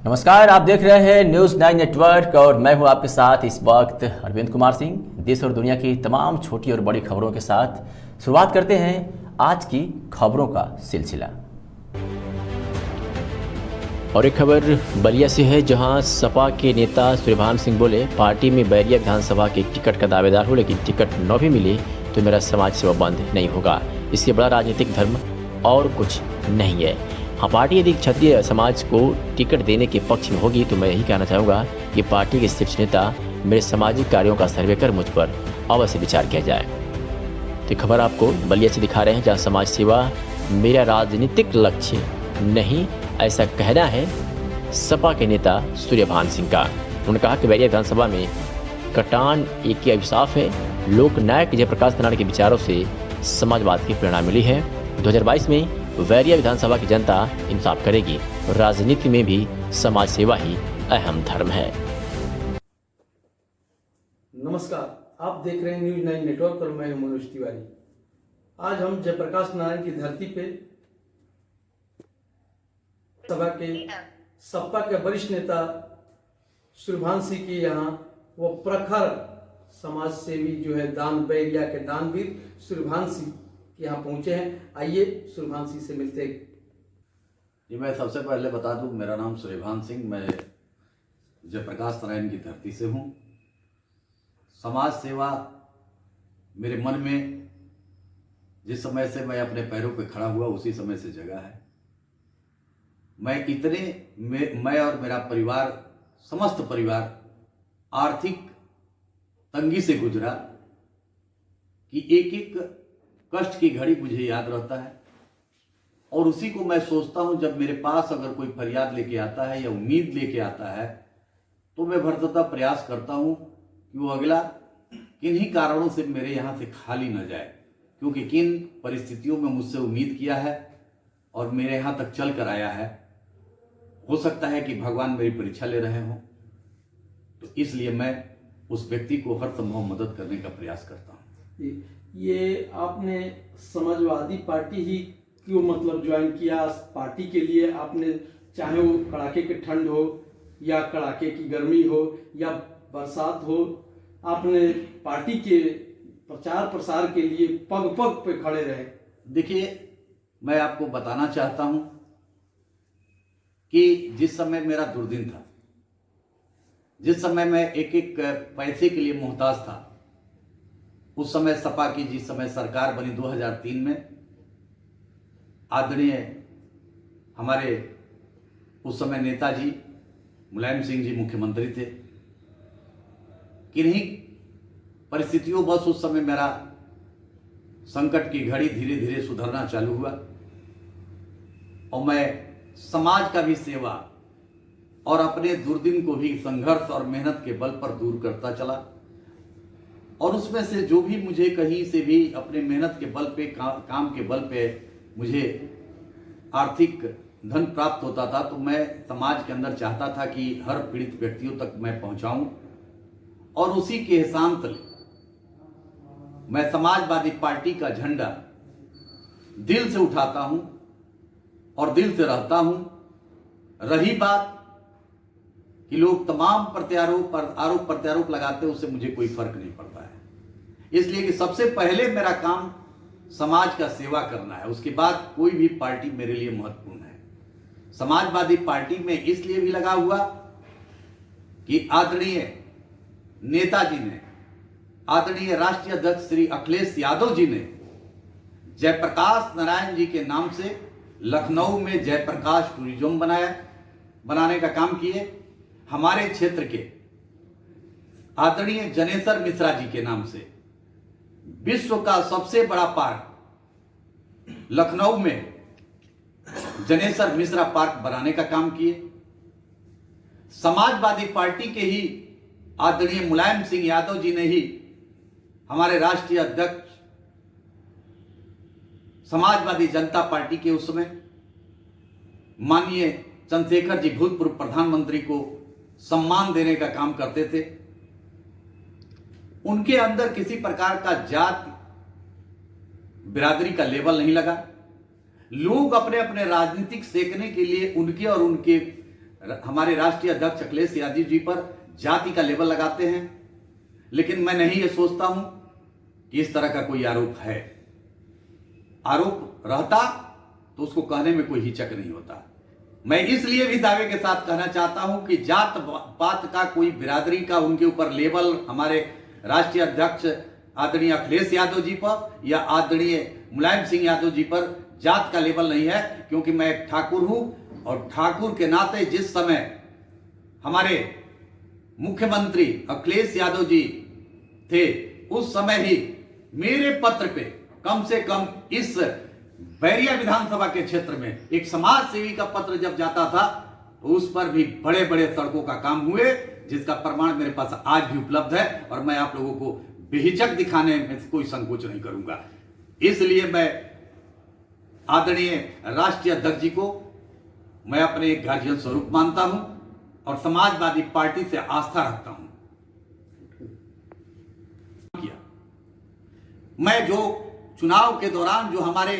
नमस्कार, आप देख रहे हैं न्यूज़ 9 नेटवर्क और मैं हूं आपके साथ इस वक्त अरविंद कुमार सिंह। देश और दुनिया की तमाम छोटी और बड़ी खबरों के साथ शुरुआत करते हैं आज की खबरों का सिलसिला। और एक खबर बलिया से है, जहां सपा के नेता सूर्यभान सिंह बोले, पार्टी में बैरिया विधानसभा के टिकट का दावेदार हूँ, लेकिन टिकट न भी मिले तो मेरा समाज सेवा बंद नहीं होगा। इससे बड़ा राजनीतिक धर्म और कुछ नहीं है। हाँ, पार्टी यदि क्षत्रिय समाज को टिकट देने के पक्ष में होगी तो मैं यही कहना चाहूँगा कि पार्टी के शीर्ष नेता मेरे सामाजिक कार्यों का सर्वे कर मुझ पर अवश्य विचार किया जाए। तो खबर आपको बलिया से दिखा रहे हैं, जहाँ समाज सेवा मेरा राजनीतिक लक्ष्य नहीं, ऐसा कहना है सपा के नेता सूर्यभान सिंह का। उन्होंने कहा कि बैरिया विधानसभा में कटान एक ही अभिशाप है। लोकनायक जयप्रकाश नारायण के विचारों से समाजवाद की प्रेरणा मिली है। 2022 में बैरिया विधानसभा की जनता इंसाफ करेगी। राजनीति में भी समाज सेवा ही अहम धर्म है। नमस्कार, आप देख रहे हैं न्यूज़ 9 नेटवर्क और मैं हूं मनोज तिवारी। आज हम जयप्रकाश नारायण की धरती पे सभा के सपा के वरिष्ठ नेता सूर्यभान सिंह की यहाँ वो प्रखर समाज सेवी जो है बैरिया के दानवीर सूर्यभान सिंह यहाँ पहुंचे हैं। आइए सूर्यभान सिंह से मिलते हैं। जी, मैं सबसे पहले बता दूं, मेरा नाम सूर्यभान सिंह, मैं जयप्रकाश नारायण की धरती से हूं। समाज सेवा मेरे मन में जिस समय से मैं अपने पैरों पे खड़ा हुआ उसी समय से जगा है। मैं और मेरा परिवार, समस्त परिवार आर्थिक तंगी से गुजरा कि एक एक कष्ट की घड़ी मुझे याद रहता है और उसी को मैं सोचता हूं। जब मेरे पास अगर कोई फरियाद लेके आता है या उम्मीद लेके आता है तो मैं भरसक प्रयास करता हूं कि वो अगला किन्हीं कारणों से मेरे यहाँ से खाली न जाए, क्योंकि किन परिस्थितियों में मुझसे उम्मीद किया है और मेरे यहाँ तक चल कर आया है। हो सकता है कि भगवान मेरी परीक्षा ले रहे हों, तो इसलिए मैं उस व्यक्ति को हर संभव मदद करने का प्रयास करता हूँ। ये आपने समाजवादी पार्टी ही क्यों ज्वाइन किया? पार्टी के लिए आपने, चाहे वो कड़ाके की ठंड हो या कड़ाके की गर्मी हो या बरसात हो, आपने पार्टी के प्रचार प्रसार के लिए पग पग पे खड़े रहे। देखिए, मैं आपको बताना चाहता हूं कि जिस समय मेरा दुर्दिन था, जिस समय मैं एक एक पैसे के लिए मोहताज था, उस समय सपा की जिस समय सरकार बनी 2003 में, आदरणीय हमारे उस समय नेताजी मुलायम सिंह जी मुख्यमंत्री थे। किन्हीं परिस्थितियों बस उस समय मेरा संकट की घड़ी धीरे धीरे सुधरना चालू हुआ और मैं समाज का भी सेवा और अपने दुर्दिन को भी संघर्ष और मेहनत के बल पर दूर करता चला। और उसमें से जो भी मुझे कहीं से भी अपने मेहनत के बल पे, काम के बल पे मुझे आर्थिक धन प्राप्त होता था, तो मैं समाज के अंदर चाहता था कि हर पीड़ित व्यक्तियों तक मैं पहुंचाऊं और उसी के एहसान तले मैं समाजवादी पार्टी का झंडा दिल से उठाता हूं और दिल से रहता हूं। रही बात कि लोग तमाम आरोप प्रत्यारोप लगाते हैं, उससे मुझे कोई फर्क नहीं पड़ता है। इसलिए कि सबसे पहले मेरा काम समाज का सेवा करना है, उसके बाद कोई भी पार्टी मेरे लिए महत्वपूर्ण है। समाजवादी पार्टी में इसलिए भी लगा हुआ कि आदरणीय नेताजी ने, आदरणीय राष्ट्रीय अध्यक्ष श्री अखिलेश यादव जी ने जयप्रकाश नारायण जी के नाम से लखनऊ में जयप्रकाश टूरिज्म बनाने का काम किए। हमारे क्षेत्र के आदरणीय जनेश्वर मिश्रा जी के नाम से विश्व का सबसे बड़ा पार्क लखनऊ में जनेश्वर मिश्रा पार्क बनाने का काम किए। समाजवादी पार्टी के ही आदरणीय मुलायम सिंह यादव जी ने ही, हमारे राष्ट्रीय अध्यक्ष समाजवादी जनता पार्टी के उस समय माननीय चंद्रशेखर जी भूतपूर्व प्रधानमंत्री को सम्मान देने का काम करते थे। उनके अंदर किसी प्रकार का जात बिरादरी का लेबल नहीं लगा। लोग अपने अपने राजनीतिक सेकने के लिए उनके और उनके हमारे राष्ट्रीय अध्यक्ष अखिलेश यादव जी पर जाति का लेबल लगाते हैं, लेकिन मैं नहीं ये सोचता हूं कि इस तरह का कोई आरोप है। आरोप रहता तो उसको कहने में कोई हिचक नहीं होता। मैं इसलिए भी दावे के साथ कहना चाहता हूं कि जात पात का, कोई बिरादरी का उनके ऊपर लेबल हमारे राष्ट्रीय अध्यक्ष आदरणीय अखिलेश यादव जी पर या आदरणीय मुलायम सिंह यादव जी पर जात का लेबल नहीं है, क्योंकि मैं एक ठाकुर हूं और ठाकुर के नाते जिस समय हमारे मुख्यमंत्री अखिलेश यादव जी थे, उस समय ही मेरे पत्र पे कम से कम इस बैरिया विधानसभा के क्षेत्र में एक समाज सेवी का पत्र जब जाता था तो उस पर भी बड़े बड़े सड़कों का काम हुए, जिसका प्रमाण मेरे पास आज भी उपलब्ध है और मैं आप लोगों को बेहिचक दिखाने में कोई संकोच नहीं करूंगा। इसलिए मैं आदरणीय राष्ट्रीय अध्यक्ष जी को मैं अपने एक गार्जियन स्वरूप मानता हूं और समाजवादी पार्टी से आस्था रखता हूं। मैं जो चुनाव के दौरान जो हमारे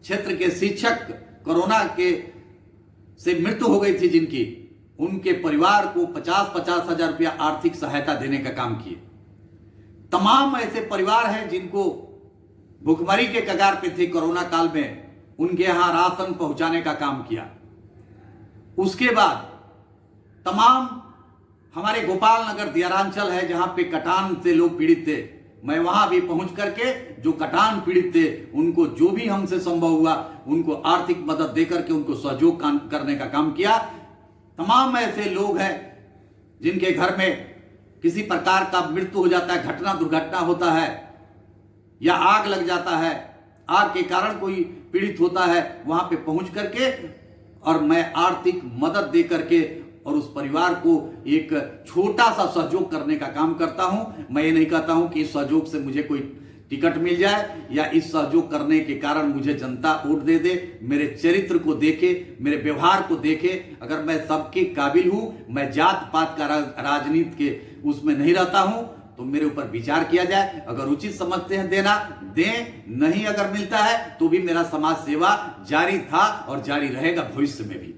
क्षेत्र के शिक्षक कोरोना के से मृत्यु हो गई थी जिनकी, उनके परिवार को 50-50 हजार रुपया आर्थिक सहायता देने का काम किए। तमाम ऐसे परिवार हैं जिनको भुखमरी के कगार पे थे कोरोना काल में, उनके यहां राशन पहुंचाने का काम किया। उसके बाद तमाम हमारे गोपाल नगर दियारांचल है जहां पे कटान से लोग पीड़ित थे, मैं वहां भी पहुंच करके जो कटान पीड़ित थे उनको जो भी हमसे संभव हुआ उनको आर्थिक मदद देकर के उनको सहयोग करने का काम किया। तमाम ऐसे लोग हैं जिनके घर में किसी प्रकार का मृत्यु हो जाता है, घटना दुर्घटना होता है या आग लग जाता है, आग के कारण कोई पीड़ित होता है, वहां पे पहुंच करके और मैं आर्थिक मदद दे करके और उस परिवार को एक छोटा सा सहयोग करने का काम करता हूं। मैं ये नहीं कहता हूं कि इस सहयोग से मुझे कोई टिकट मिल जाए या इस सहयोग करने के कारण मुझे जनता वोट दे दे। मेरे चरित्र को देखे, मेरे व्यवहार को देखे, अगर मैं सबके काबिल हूं, मैं जात पात का राजनीति के उसमें नहीं रहता हूं, तो मेरे ऊपर विचार किया जाए। अगर उचित समझते हैं देना दें, नहीं अगर मिलता है तो भी मेरा समाज सेवा जारी था और जारी रहेगा भविष्य में भी।